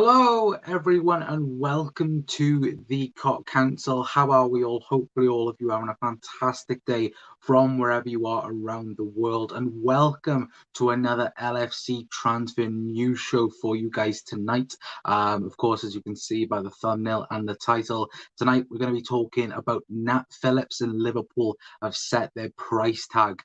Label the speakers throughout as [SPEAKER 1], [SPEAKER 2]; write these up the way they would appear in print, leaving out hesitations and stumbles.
[SPEAKER 1] Hello, everyone, and welcome to the COP Council. How are we all? Hopefully, all of you are having a fantastic day from wherever you are around the world. And welcome to another LFC transfer news show for you guys tonight. Of course, as you can see by the thumbnail and the title, tonight we're going to be talking about Nat Phillips, and Liverpool have set their price tag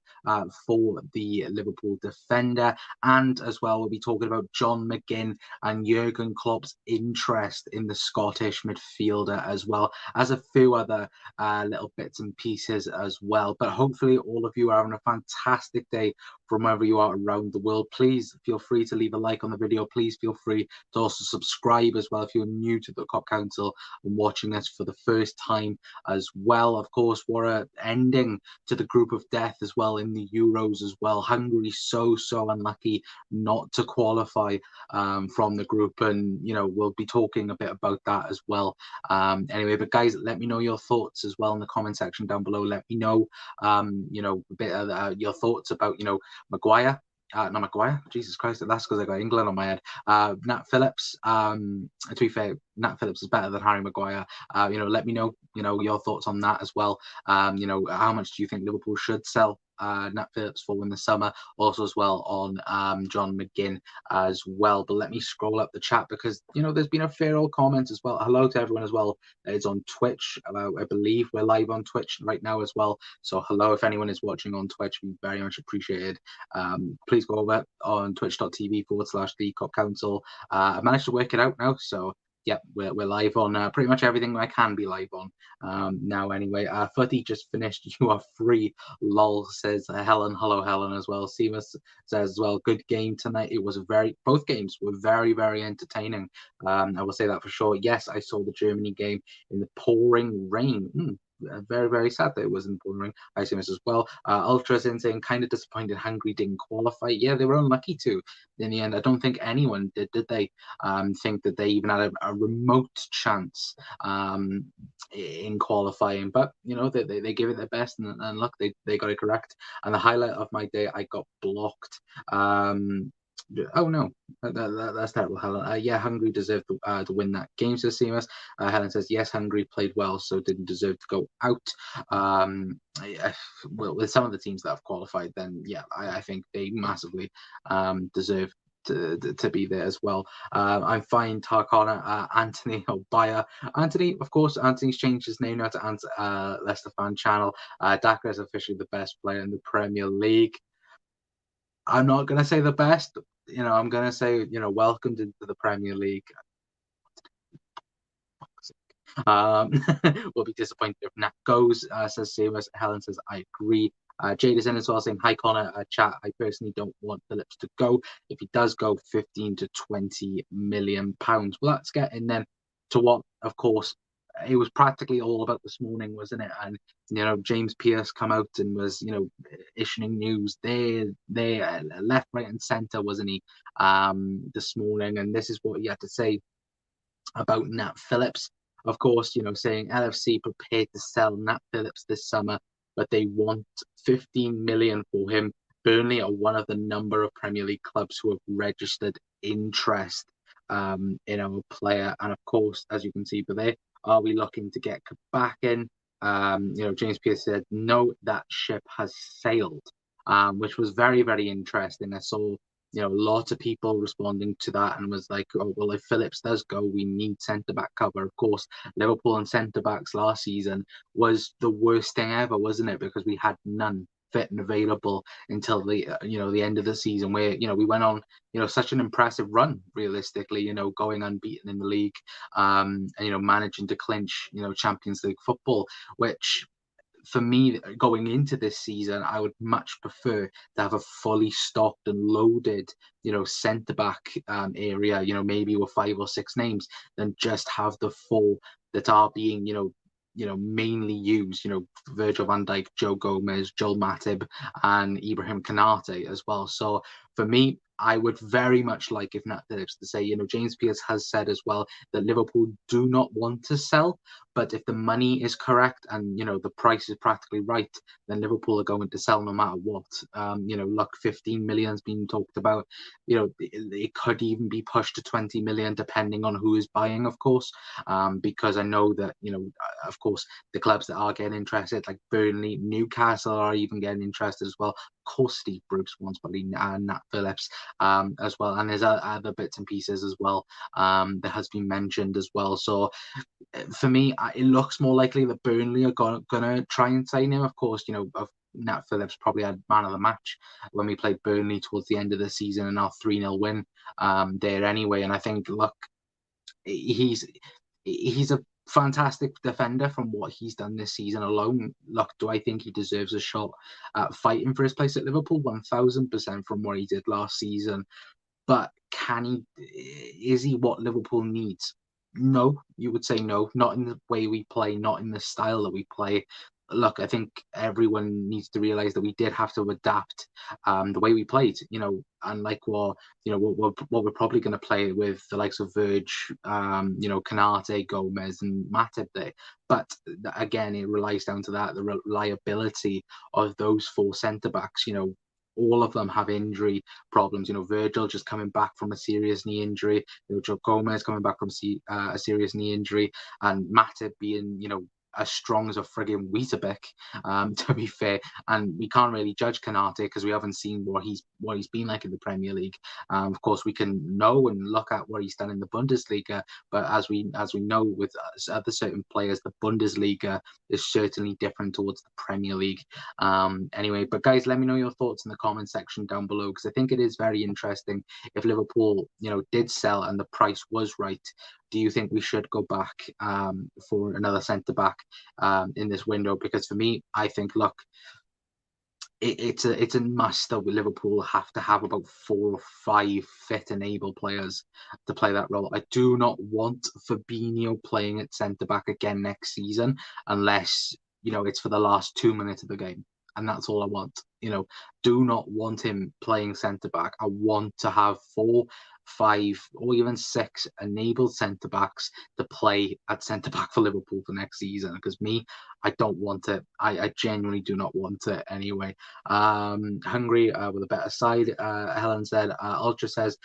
[SPEAKER 1] for the Liverpool defender. And as well, we'll be talking about John McGinn and Jurgen Klopp's interest in the Scottish midfielder, as well as a few other little bits and pieces as well. But hopefully all of you are having a fantastic day from wherever you are around the world. Please feel free to leave a like on the video. Please feel free to also subscribe as well if you're new to the COP Council and watching this for the first time as well. Of course, we're an ending to the group of death as well in the Euros as well. Hungary so unlucky not to qualify from the group, and we'll be talking a bit about that as well. Anyway, but guys, let me know your thoughts as well in the comment section down below. Let me know a bit of your thoughts about Maguire. Not Maguire, Jesus Christ, that's because I got England on my head. Nat Phillips. To be fair, Nat Phillips is better than Harry Maguire. Let me know your thoughts on that as well. How much do you think Liverpool should sell Nat Phillips for in the summer? Also as well on John McGinn as well. But let me scroll up the chat because there's been a fair old comment as well. Hello to everyone as well. It's on Twitch. I believe we're live on Twitch right now as well. So hello if anyone is watching on Twitch, we very much appreciated. Please go over on twitch.tv/the COP Council. I managed to work it out now, so yeah, we're live on pretty much everything I can be live on now anyway. Footy just finished. You are free, lol, says Helen. Hello, Helen, as well. Seamus says as well, good game tonight. It was both games were very entertaining. I will say that for sure. Yes, I saw the Germany game in the pouring rain. Very sad that it was in pouring rain. I assume this as well. Ultras in saying kind of disappointed Hungary didn't qualify. Yeah, they were unlucky to in the end. I don't think anyone did they? Think that they even had a remote chance in qualifying, but they gave it their best, and look, they got it correct. And the highlight of my day, I got blocked. Oh no, that's terrible, Helen. Yeah, Hungary deserved to win that game, says Seamus. Helen says yes, Hungary played well, so didn't deserve to go out. Well, with some of the teams that have qualified, then yeah, I think they massively deserve to be there as well. I'm fine, Tarkana. Anthony Obaya. Anthony, of course, Anthony's changed his name now to Leicester Fan Channel. Daka is officially the best player in the Premier League. I'm not going to say the best. I'm going to say, welcomed into the Premier League. We'll be disappointed if Nat goes, says Seamus. Helen says, I agree. Jade is in as well saying, hi Connor, chat. I personally don't want Phillips to go. If he does go, 15 to 20 million pounds. Well, let's get in then to what, of course, it was practically all about this morning, wasn't it? And James Pearce come out and was issuing news there, left, right, and centre, wasn't he? This morning, and this is what he had to say about Nat Phillips. Of course, saying LFC prepared to sell Nat Phillips this summer, but they want 15 million for him. Burnley are one of the number of Premier League clubs who have registered interest in our player, and of course, as you can see, but there. Are we looking to get back in? James Pearce said, no, that ship has sailed, which was very interesting. I saw, lots of people responding to that and was like, oh, well, if Phillips does go, we need centre-back cover. Of course, Liverpool and centre-backs last season was the worst thing ever, wasn't it? Because we had none fit and available until the the end of the season, where we went on such an impressive run, realistically, going unbeaten in the league, and managing to clinch Champions League football, which for me, going into this season, I would much prefer to have a fully stocked and loaded centre-back area, maybe with 5 or 6 names, than just have the 4 that are being mainly used, Virgil van Dijk, Joe Gomez, Joel Matip, and Ibrahim Konate as well. So for me, I would very much like if Nat Phillips to say, James Pearce has said as well that Liverpool do not want to sell, But if the money is correct and the price is practically right, then Liverpool are going to sell no matter what. Look, 15 million's been talked about. It could even be pushed to 20 million depending on who is buying, of course. Because I know that of course, the clubs that are getting interested, like Burnley, Newcastle, are even getting interested as well. Of course, Steve Bruce wants probably Nat Phillips as well, and there's other bits and pieces as well that has been mentioned as well. So for me, it looks more likely that Burnley are gonna try and sign him. Of course, Nat Phillips probably had man of the match when we played Burnley towards the end of the season, and our 3-0 win there anyway. And I think, look, he's a fantastic defender from what he's done this season alone. Look, do I think he deserves a shot at fighting for his place at Liverpool? 1000% from what he did last season. But is he what Liverpool needs? No, you would say no. Not in the way we play, not in the style that we play. Look, I think everyone needs to realize that we did have to adapt the way we played. Unlike what we're probably going to play with the likes of Verge, Canate, Gomez, and Matip there. But again, it relies down to that, the reliability of those four centre backs. All of them have injury problems. Virgil just coming back from a serious knee injury. Joe Gomez coming back from a serious knee injury, and Matip being, as strong as a frigging Weetabix, to be fair. And we can't really judge Canate because we haven't seen what he's been like in the Premier League. Of course, we can know and look at what he's done in the Bundesliga, but as we know with other certain players, the Bundesliga is certainly different towards the Premier League. Anyway, but guys, let me know your thoughts in the comment section down below, because I think it is very interesting. If Liverpool, did sell and the price was right, do you think we should go back for another centre back in this window? Because for me, I think, look, it's a must that Liverpool have to have about 4 or 5 fit and able players to play that role. I do not want Fabinho playing at centre back again next season unless it's for the last 2 minutes of the game, and that's all I want. Do not want him playing centre back. I want to have 4, 5, or even 6 enabled centre backs to play at centre back for Liverpool for next season. Because I don't want it. I genuinely do not want it anyway. Hungry with a better side, Helen said. Ultra says,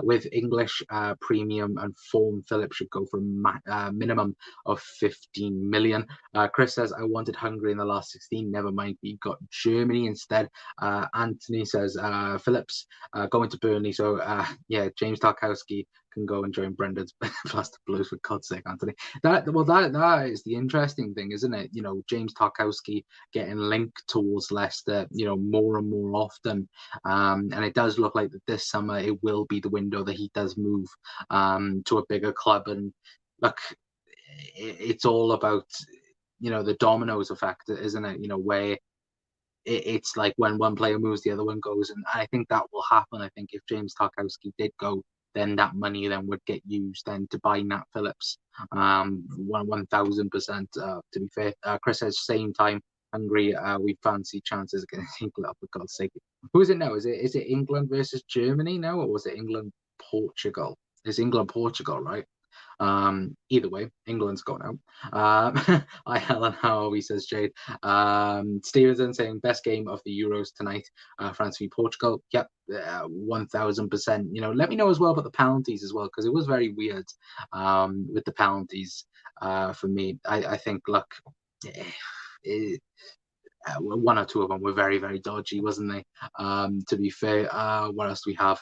[SPEAKER 1] with English premium and form, Phillips should go for a minimum of 15 million. Chris says, I wanted Hungary in the last 16. Never mind, we got Germany instead. Anthony says, Phillips going to Burnley. So yeah, James Tarkowski can go and join Brendan's Plastic Blues, for God's sake, Anthony. That is the interesting thing, isn't it? James Tarkowski getting linked towards Leicester, more and more often. And it does look like that this summer it will be the window that he does move to a bigger club. And look, it's all about, the dominoes effect, isn't it? Where it's like when one player moves, the other one goes. And I think that will happen. I think if James Tarkowski did go, then that money then would get used then to buy Nat Phillips. 1000%. To be fair, Chris says same time. Hungary, we fancy chances against England, for God's sake. Who is it now? Is it England versus Germany now, or was it England Portugal? It's England Portugal, right? Either way, England's gone out. Hi, Helen. How are we? Says Jade. Stevenson saying best game of the Euros tonight. France v Portugal. Yep, 1000%. Let me know as well about the penalties as well, because it was very weird with the penalties for me. I think, look, one or two of them were very, very dodgy, wasn't they? To be fair, what else do we have?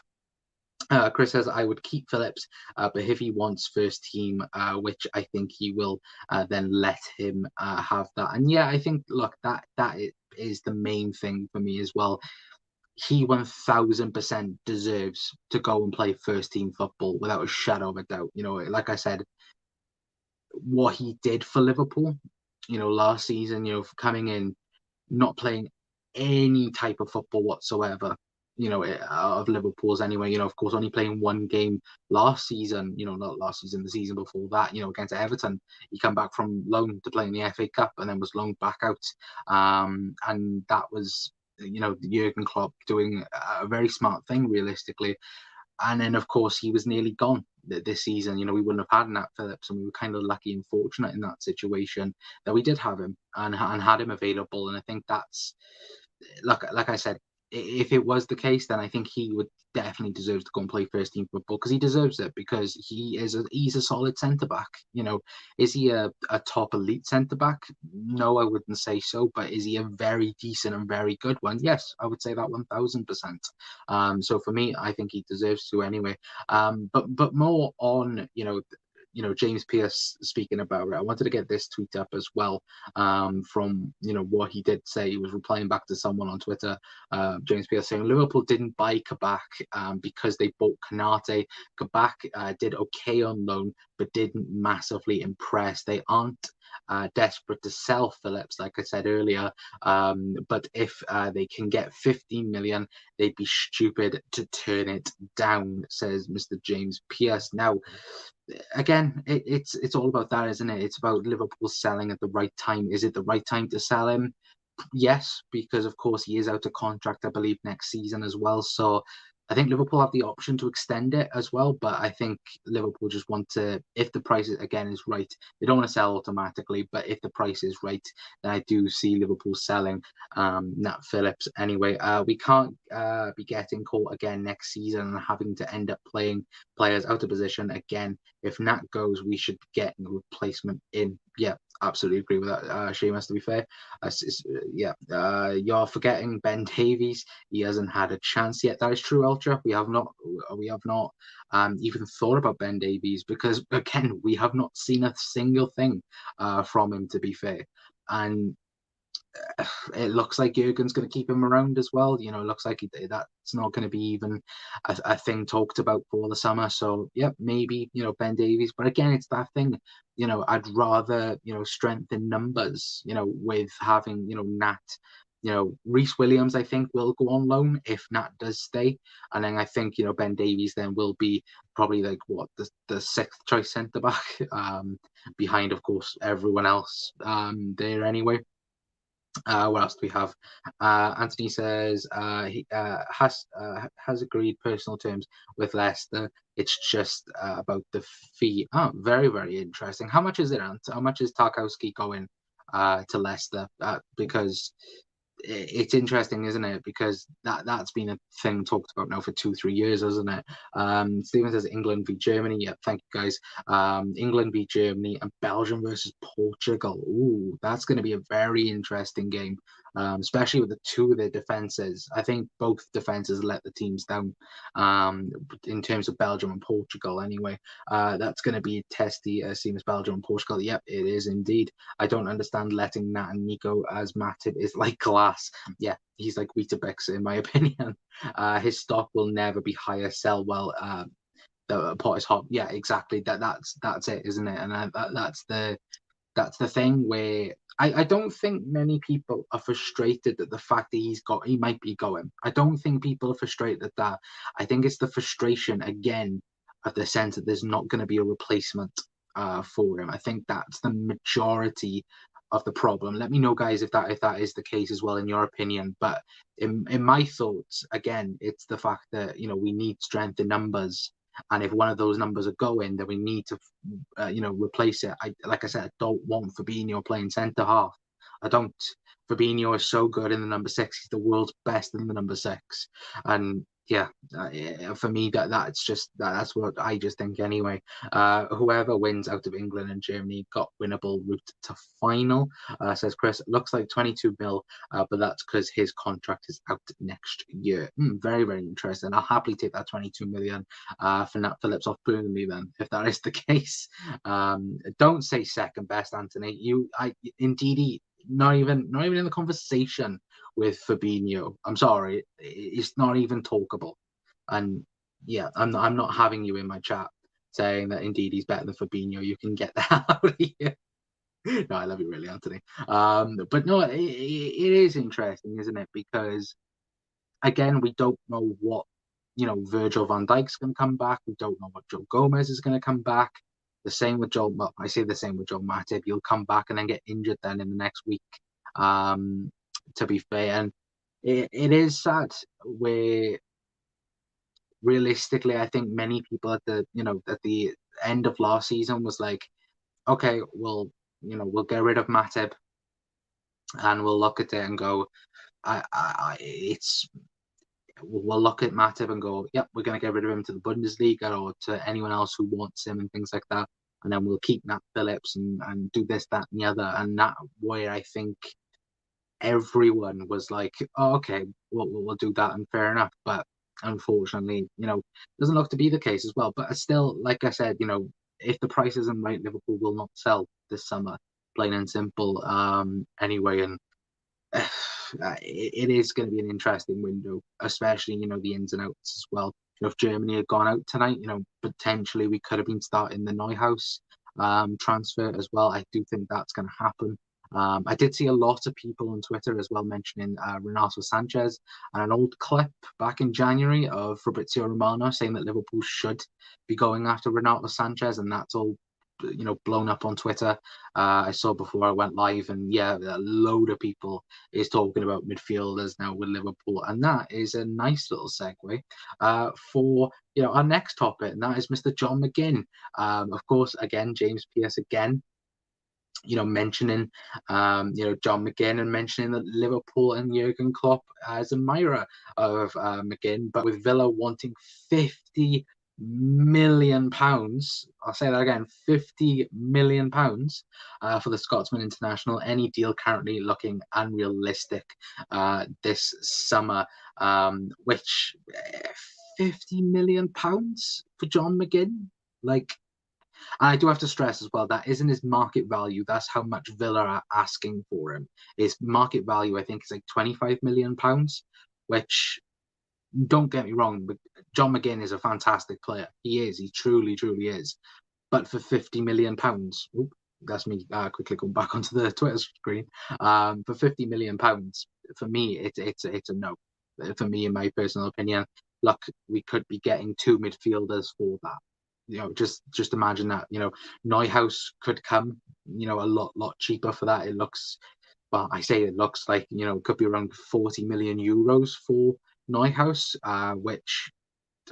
[SPEAKER 1] Chris says, I would keep Phillips, but if he wants first team, which I think he will, then let him have that. And yeah, I think, look, that is the main thing for me as well. He 1000% deserves to go and play first team football without a shadow of a doubt. Like I said, what he did for Liverpool, last season, coming in, not playing any type of football whatsoever, of Liverpool's anyway. Of course, only playing one game last season, not last season, the season before that, against Everton. He came back from loan to play in the FA Cup and then was loaned back out. And that was, Jurgen Klopp doing a very smart thing, realistically. And then, of course, he was nearly gone this season. We wouldn't have had Nat Phillips, and we were kind of lucky and fortunate in that situation that we did have him and had him available. And I think that's, like I said, if it was the case, then I think he would definitely deserve to go and play first team football, because he deserves it, because he's a solid centre back. Is he a top elite centre back? No, I wouldn't say so. But is he a very decent and very good one? Yes, I would say that 1000%. So for me, I think he deserves to anyway. But more on James Pearce speaking about it. I wanted to get this tweet up as well, from what he did say. He was replying back to someone on Twitter, James Pearce, saying Liverpool didn't buy Kabak because they bought Kanate. Kabak did okay on loan, but didn't massively impress. They aren't desperate to sell Phillips, like I said earlier, but if they can get 15 million, they'd be stupid to turn it down, says Mr. James Pearce. Now, again, it's all about that, isn't it? It's about Liverpool selling at the right time. Is it the right time to sell him? Yes, because of course he is out of contract, I believe, next season as well. So I think Liverpool have the option to extend it as well. But I think Liverpool just want to, if the price again is right, they don't want to sell automatically. But if the price is right, then I do see Liverpool selling Nat Phillips anyway. We can't be getting caught again next season and having to end up playing players out of position again. If Nat goes, we should get a replacement in. Yeah, absolutely agree with that, Seamus, to be fair. You're forgetting Ben Davies. He hasn't had a chance yet. That is true, Ultra. We have not even thought about Ben Davies, because again, we have not seen a single thing from him, to be fair. And it looks like Jurgen's going to keep him around as well. It looks like that's not going to be even a thing talked about for the summer. So, yeah, maybe, Ben Davies. But again, it's that thing, I'd rather, strengthen numbers, with having, Nat. Reece Williams, I think, will go on loan if Nat does stay. And then I think, Ben Davies then will be probably like the sixth choice centre back, behind, of course, everyone else there anyway. What else do we have? Anthony says he has agreed personal terms with Leicester. It's just about the fee. Oh, very, very interesting. How much is it, Ant? How much is Tarkowski going to Leicester? Because it's interesting, isn't it? Because that's been a thing talked about now for 2-3 years, hasn't it? Stephen says England v Germany. Yeah, thank you guys. England v Germany and Belgium versus Portugal. Ooh, that's going to be a very interesting game, especially with the two of their defenses. I think both defenses let the teams down, in terms of Belgium and Portugal. Anyway, that's going to be testy. Same as Belgium and Portugal. Yep, it is indeed. I don't understand letting Nat and Nico as Matip is like glass. Yeah, he's like Weetabix in my opinion. His stock will never be higher. Sell well. The pot is hot. Yeah, exactly. That's it, isn't it? And that's the thing where I don't think many people are frustrated at the fact that he might be going. I don't think people are frustrated at that. I think it's the frustration again of the sense that there's not going to be a replacement for him. I think that's the majority of the problem. Let me know, guys, if that is the case as well in your opinion. But in my thoughts, again, it's the fact that we need strength in numbers, and if one of those numbers are going, then we need to replace it. Like I said, I don't want Fabinho playing centre half. I don't. Fabinho is so good in the number 6. He's the world's best in the number 6, and yeah, for me that's what I just think anyway. Whoever wins out of England and Germany got winnable route to final, says Chris. Looks like 22 mil, but that's because his contract is out next year. Very, very interesting. I'll happily take that 22 million for Nat Phillips off Burnley then, if that is the case. Don't say second best, Anthony. Indeed, not even in the conversation with Fabinho. I'm sorry, it's not even talkable. And yeah, I'm not having you in my chat saying that indeed he's better than Fabinho. You can get that out of here. No, I love you really, Anthony. But no, it is interesting, isn't it? Because again, we don't know what Virgil van Dijk's going to come back. We don't know what Joe Gomez is going to come back. The same with Joel. Well, I say the same with Joel Matip. He'll come back and then get injured then in the next week. To be fair, and it is sad where realistically, I think many people at the end of last season was like, okay, we'll get rid of Matip and we'll look at it and go, it's we'll look at Matip and go, yep, we're going to get rid of him to the Bundesliga or to anyone else who wants him and things like that. And then we'll keep Nat Phillips and do this, that, and the other. And that way, I think everyone was like, oh, okay, we'll do that, and fair enough. But unfortunately, doesn't look to be the case as well. But still, like I said, if the price isn't right, Liverpool will not sell this summer, plain and simple. Anyway, and it is going to be an interesting window, especially the ins and outs as well. If Germany had gone out tonight, potentially we could have been starting the Neuhaus transfer as well. I do think that's going to happen. I did see a lot of people on Twitter as well mentioning Renato Sanchez and an old clip back in January of Fabrizio Romano saying that Liverpool should be going after Renato Sanchez, and that's all blown up on Twitter. I saw before I went live, and yeah, a load of people is talking about midfielders now with Liverpool, and that is a nice little segue for our next topic, and that is Mr. John McGinn. Of course, again, James Pearce again mentioning, John McGinn and mentioning that Liverpool and Jurgen Klopp as admirer of McGinn, but with Villa wanting £50 million. I'll say that again, £50 million for the Scotsman international. Any deal currently looking unrealistic this summer, which £50 million for John McGinn, like. And I do have to stress as well, that isn't his market value. That's how much Villa are asking for him. His market value, I think, is like £25 million, which, don't get me wrong, but John McGinn is a fantastic player. He is. He truly, truly is. But for £50 million, that's me quickly going back onto the Twitter screen. For £50 million, for me, it's a no. For me, in my personal opinion, look, we could be getting two midfielders for that. Just imagine that. Neuhaus could come, a lot cheaper for that. It looks, well, I say it looks like, it could be around 40 million euros for Neuhaus, which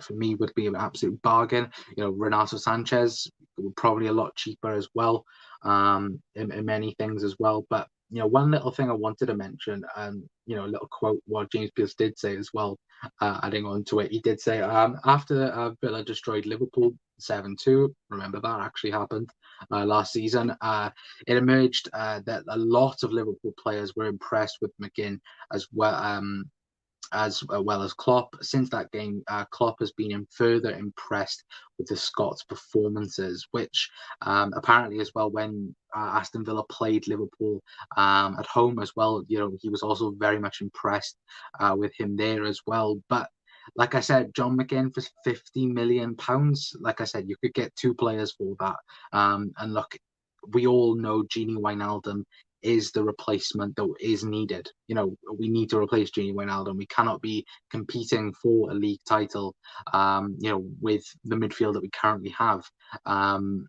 [SPEAKER 1] for me would be an absolute bargain. Renato Sanchez would probably a lot cheaper as well, in many things as well. But one little thing I wanted to mention, a little quote what James Pearce did say as well, adding on to it. He did say, after Villa destroyed Liverpool 7-2, remember that actually happened last season, it emerged that a lot of Liverpool players were impressed with McGinn as well as Klopp. Since that game, Klopp has been further impressed with the Scots' performances, which apparently as well, when Aston Villa played Liverpool at home as well, he was also very much impressed with him there as well. But like I said, John McGinn for £50 million, like I said, you could get two players for that. And look, we all know Gini Wijnaldum is the replacement that is needed. We need to replace Gini Wijnaldum. We cannot be competing for a league title, with the midfield that we currently have. And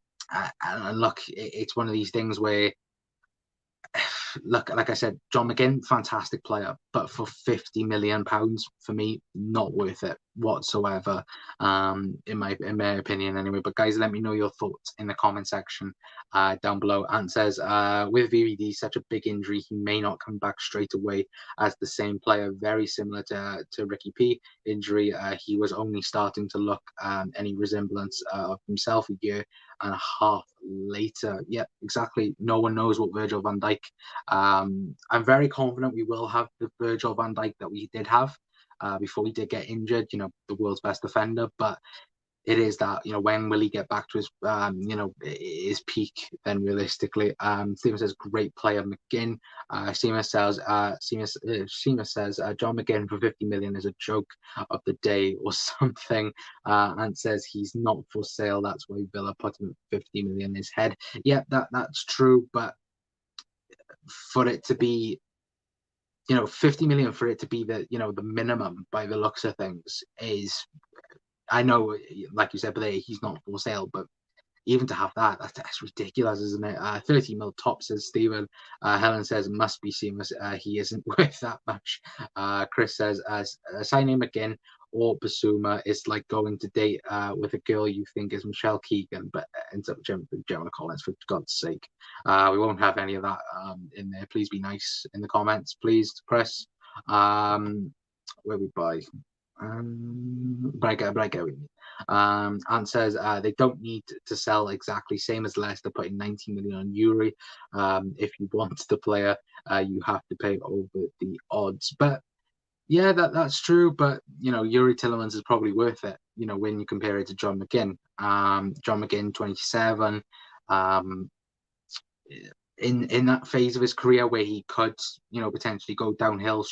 [SPEAKER 1] look, it's one of these things where, look, like I said, John McGinn, fantastic player, but for £50 million, for me, not worth it whatsoever, in my opinion anyway. But guys, let me know your thoughts in the comment section down below. Ant says, with VVD such a big injury, he may not come back straight away as the same player, very similar to Ricky P injury. He was only starting to look any resemblance of himself a year and a half later. Yeah, exactly. No one knows what Virgil van Dijk. I'm very confident we will have the Virgil van Dijk that we did have before he did get injured, the world's best defender. But it is that, when will he get back to his peak then realistically? Seema says, great player, McGinn. Seema says, John McGinn for 50 million is a joke of the day or something. And says he's not for sale. That's why Villa put him at 50 million in his head. Yeah, that's true. But for it to be, 50 million for it to be the, the minimum by the looks of things is, I know, like you said, but he's not for sale, but even to have that's ridiculous, isn't it? 30 mil top, says Stephen. Helen says, must be seamless. He isn't worth that much. Chris says, sign him again or Basuma is like going to date with a girl you think is Michelle Keegan, but ends up Gemma Collins, for God's sake. We won't have any of that in there. Please be nice in the comments, please, Chris. Where we buy. But I get what you mean. And says they don't need to sell exactly same as Leicester putting 90 million on Yuri. If you want the player, you have to pay over the odds. But yeah, that's true. But Yuri Tillemans is probably worth it. When you compare it to John McGinn. John McGinn, 27. In that phase of his career where he could, potentially go downhill,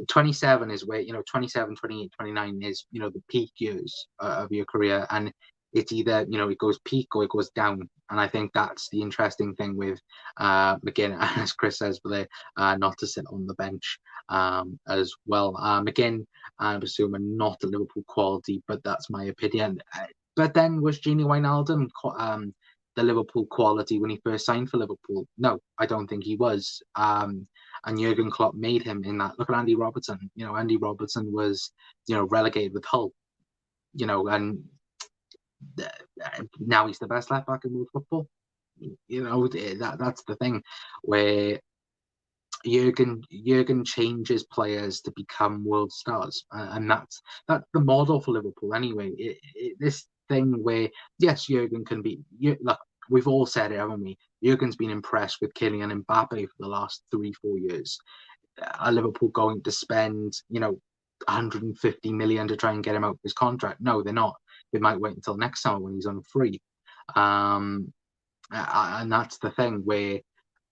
[SPEAKER 1] 27 is where 27, 28, 29 is the peak years of your career, and it's either it goes peak or it goes down. And I think that's the interesting thing with McGinn, as Chris says, but not to sit on the bench as well. McGinn and Basuma not the Liverpool quality, but that's my opinion. But then was Gini Wijnaldum the Liverpool quality when he first signed for Liverpool? No, I don't think he was. And Jurgen Klopp made him in that. Look at Andy Robertson. Andy Robertson was, relegated with Hull. And now he's the best left back in world football. That's the thing where Jurgen changes players to become world stars, and that's the model for Liverpool anyway. This thing where yes, Jurgen can be. Look, we've all said it, haven't we? Jurgen's been impressed with Kylian Mbappe for the last 3-4 years. Are Liverpool going to spend 150 million to try and get him out of his contract? No, they're not. They might wait until next summer when he's on free. And that's the thing where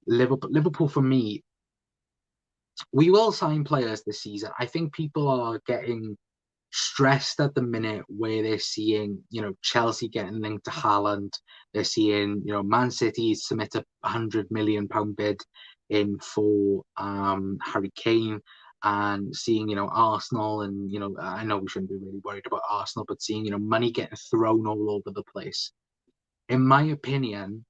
[SPEAKER 1] Liverpool for me, we will sign players this season. I think people are getting stressed at the minute where they're seeing, Chelsea getting linked to Haaland. They're seeing, Man City submit a £100 million bid in for Harry Kane, and seeing, Arsenal, and, I know we shouldn't be really worried about Arsenal, but seeing, money getting thrown all over the place. In my opinion,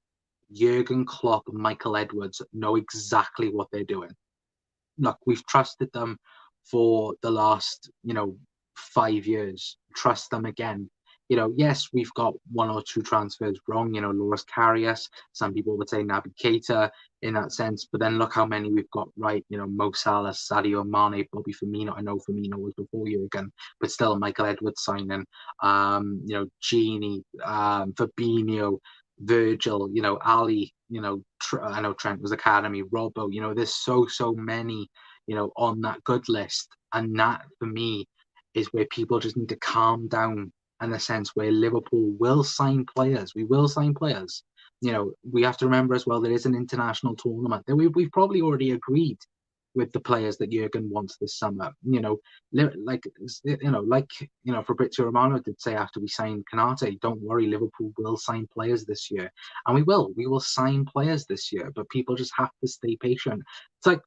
[SPEAKER 1] Jurgen Klopp and Michael Edwards know exactly what they're doing. Look, we've trusted them for the last, 5 years. Trust them again. Yes, we've got 1 or 2 transfers wrong. Loris Karius, some people would say Naby Keita in that sense. But then look how many we've got right. Mo Salah, Sadio Mane, Bobby Firmino. I know Firmino was before Jurgen, but still Michael Edwards signing. Gini, Fabinho, Virgil, Ali, I know Trent was academy, Robbo, there's so many, on that good list. And that for me is where people just need to calm down, in the sense where Liverpool will sign players. We will sign players. We have to remember as well, there is an international tournament that we've probably already agreed with the players that Jurgen wants this summer. Fabrizio Romano did say after we signed Kanate, don't worry, Liverpool will sign players this year. And we will sign players this year, but people just have to stay patient. It's like,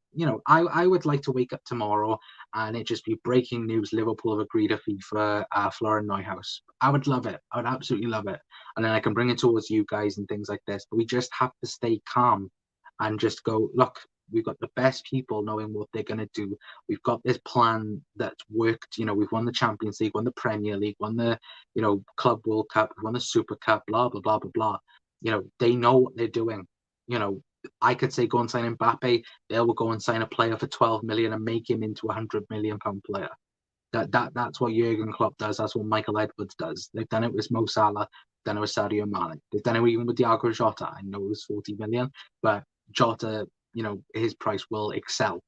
[SPEAKER 1] I would like to wake up tomorrow and it just be breaking news, Liverpool have agreed a fee for Florian Neuhaus. I would love it. I would absolutely love it. And then I can bring it towards you guys and things like this. But we just have to stay calm and just go, look, we've got the best people knowing what they're going to do. We've got this plan that's worked. We've won the Champions League, won the Premier League, won the, Club World Cup, won the Super Cup, blah, blah, blah, blah, blah. They know what they're doing. I could say go and sign Mbappe. They will go and sign a player for 12 million and make him into a £100 million player. That's what Jurgen Klopp does. That's what Michael Edwards does. They've done it with Mo Salah. They've done it with Sadio Mane. They've done it even with Thiago Jota. I know it was 40 million, but Jota, his price will excel,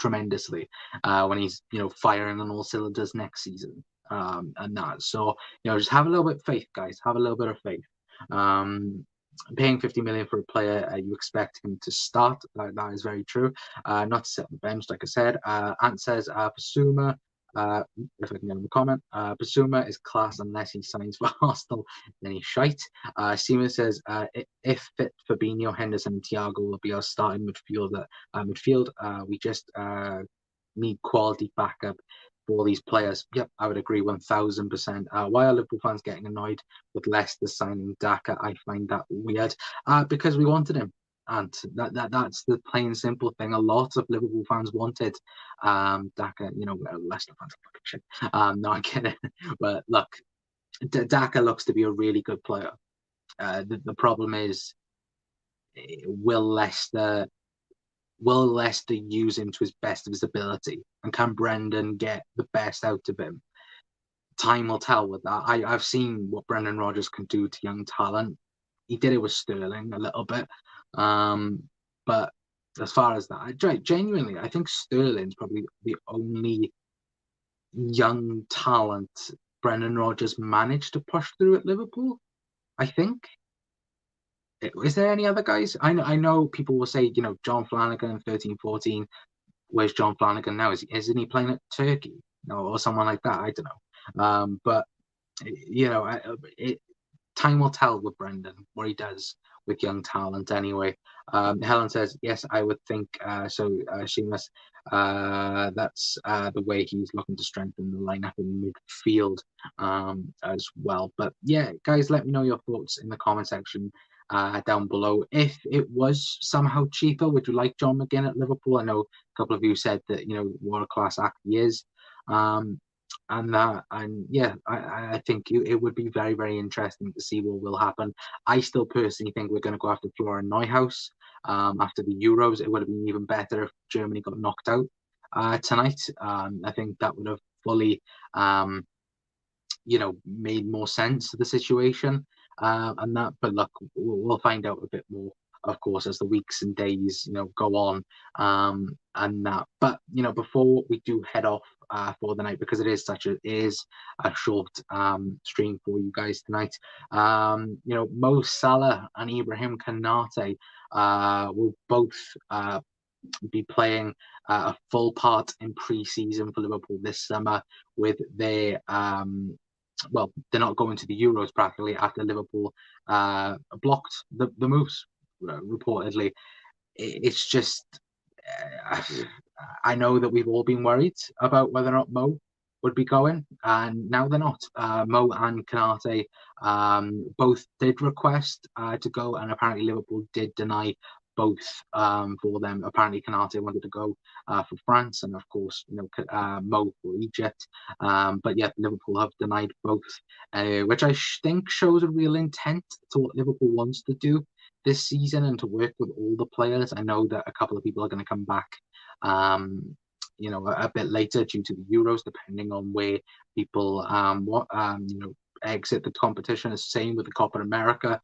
[SPEAKER 1] tremendously when he's, firing on all cylinders next season. And that. So, just have a little bit of faith, guys. Have a little bit of faith. Paying 50 million for a player, you expect him to start. That is very true. Not to sit on the bench, like I said. Ant says, Basuma, if I can get him a comment, Basuma is class unless he signs for Arsenal, then he's shite. Seaman says, if fit, Fabinho, Henderson, and Thiago will be our starting midfield. We just need quality backup for these players. Yep, I would agree 1000%. Why are Liverpool fans getting annoyed with Leicester signing Daka? I find that weird. Because we wanted him. And that's the plain simple thing a lot of Liverpool fans wanted. Daka, Leicester fans are fucking shit. No, I'm kidding. But look, Daka looks to be a really good player. The problem is, will Leicester use him to his best of his ability, and can Brendan get the best out of him? Time will tell with that. I've seen what Brendan Rodgers can do to young talent. He did it with Sterling a little bit, but as far as that, genuinely, I think Sterling's probably the only young talent Brendan Rodgers managed to push through at Liverpool. I think. Is there any other guys? I know people will say, John Flanagan 13-14. Where's John Flanagan now? Isn't he playing at Turkey? Or someone like that? I don't know. But time will tell with Brendan what he does with young talent. Anyway, Helen says yes, I would think so. Seamus, that's the way he's looking to strengthen the lineup in midfield as well. But yeah, guys, let me know your thoughts in the comment section. Down below. If it was somehow cheaper, would you like John McGinn at Liverpool? I know a couple of you said that what a class act he is, and yeah, I think it would be very, very interesting to see what will happen. I still personally think we're going to go after Florian Neuhaus after the Euros. It would have been even better if Germany got knocked out tonight. I think that would have fully made more sense to the situation. And that, but look, we'll find out a bit more, of course, as the weeks and days, go on, and that. But before we do head off for the night, because it is a short stream for you guys tonight. Mo Salah and Ibrahim Konate will both be playing a full part in pre-season for Liverpool this summer with their they're not going to the Euros practically after Liverpool blocked the moves, reportedly. It's just, I know that we've all been worried about whether or not Mo would be going, and now they're not. Mo and Konate both did request to go, and apparently Liverpool did deny both for them. Apparently Konate wanted to go for France, and of course Mo for Egypt, but yeah, Liverpool have denied both, which I think shows a real intent to what Liverpool wants to do this season and to work with all the players. I know that a couple of people are going to come back a bit later due to the Euros, depending on where people exit the competition. The same with the Copa America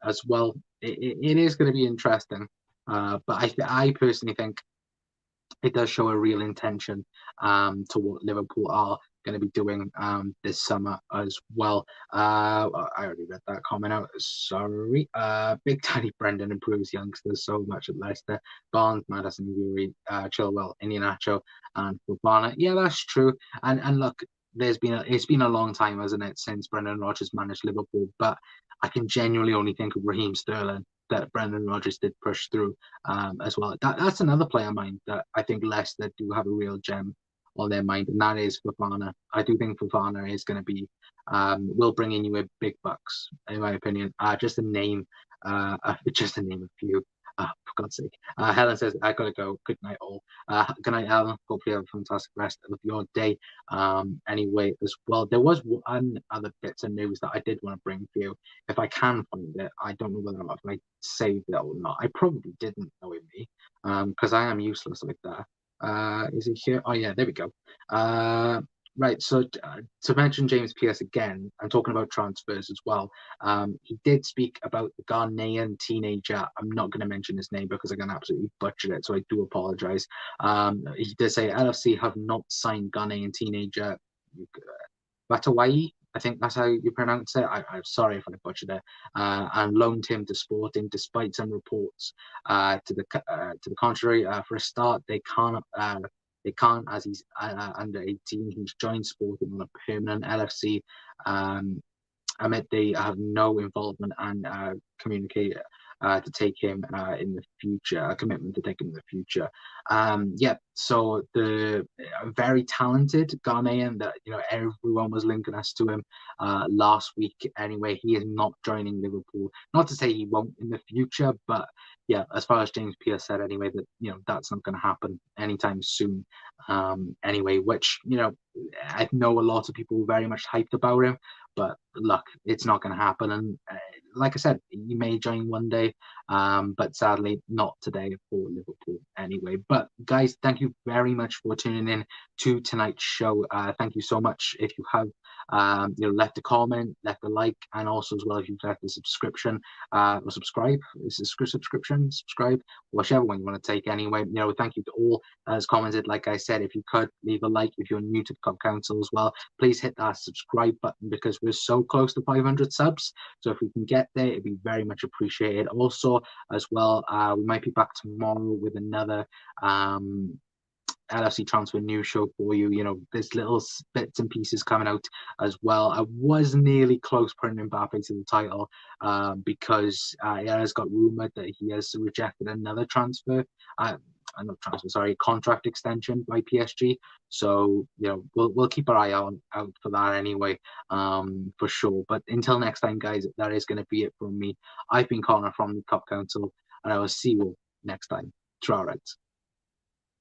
[SPEAKER 1] as well. It is going to be interesting, but I personally think it does show a real intention to what Liverpool are going to be doing this summer as well. I already read that comment out. Sorry. Big Daddy Brendan improves youngsters so much at Leicester. Barnes, Maddison, Yuri, Chilwell, Iheanacho, and Fofana. Yeah, that's true. And look, it's been a long time, hasn't it, since Brendan Rodgers managed Liverpool, but I can genuinely only think of Raheem Sterling that Brendan Rodgers did push through as well. That's another player of mine that I think Leicester do have a real gem on their mind, and that is Fofana. I do think Fofana is going to be will bring in you with big bucks, in my opinion. Just to name a few. For God's sake. Helen says, I gotta go. Good night, all. Good night, Helen. Hopefully you have a fantastic rest of your day. Anyway, as well, there was one other bits of news that I did want to bring for you. If I can find it, I don't know whether or not I saved it or not. I probably didn't know it me, because I am useless like that. Is it here? Oh yeah, there we go. Right, so to mention James Pearce again, I'm talking about transfers as well. He did speak about the Ghanaian teenager. I'm not going to mention his name because I'm going to absolutely butcher it, so I do apologise. He did say LFC have not signed Ghanaian teenager Batawai. I think that's how you pronounce it. I'm sorry if I butchered it. And loaned him to Sporting, despite some reports to the contrary. For a start, they can't, as he's under 18. He's joined Sporting on a permanent LFC. Amid they have no involvement and communicate to take him in the future, a commitment to take him in the future. So the very talented Ghanaian that everyone was linking us to him last week. Anyway, he is not joining Liverpool. Not to say he won't in the future, but yeah, as far as James Pierce said anyway, that that's not going to happen anytime soon. Anyway, which I know a lot of people were very much hyped about him, but look, it's not going to happen. And like I said, he may join one day, but sadly not today for Liverpool anyway. But guys, thank you very much for tuning in to tonight's show. Thank you so much. If you have left a comment, left a like, and also as well if you've left a subscription or subscribe. Is it subscription? Subscribe, whichever one you want to take anyway. Thank you to all as commented. Like I said, if you could leave a like, if you're new to the Cup Council as well, please hit that subscribe button because we're so close to 500 subs. So if we can get there, it'd be very much appreciated. Also, as well, we might be back tomorrow with another LFC transfer news show for you. There's little bits and pieces coming out as well. I was nearly close putting Mbappe to the title because it has got rumored that he has rejected another contract extension by PSG. So we'll keep our eye out for that anyway, for sure. But until next time, guys, that is going to be it from me. I've been Connor from the Cup Council, and I will see you next time. Ciao, right.